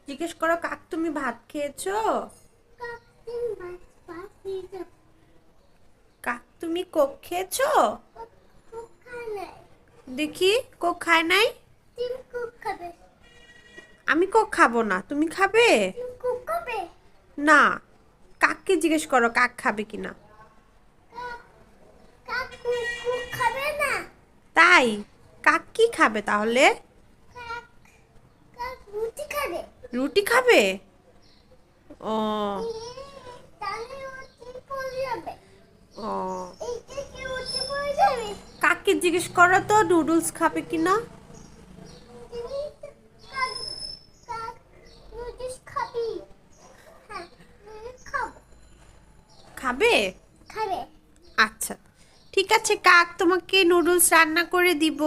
জিজ্ঞেস করো, কাক তুমি ভাত খেয়েছো? কাক তুমি কোক খেয়েছো? দেখি, কোক খায় নাই। আমি কোক খাবো না, তুমি খাবে? না, কাককে জিজ্ঞেস করো কাক খাবে কিনা। তাই? কাক কি খাবে তাহলে? রুটি খাবে? ও ও কাককে জিজ্ঞেস করো তো নুডলস খাবে কিনা। খাবে? আচ্ছা, ঠিক আছে, কাক তোমাকে নুডলস রান্না করে দিব।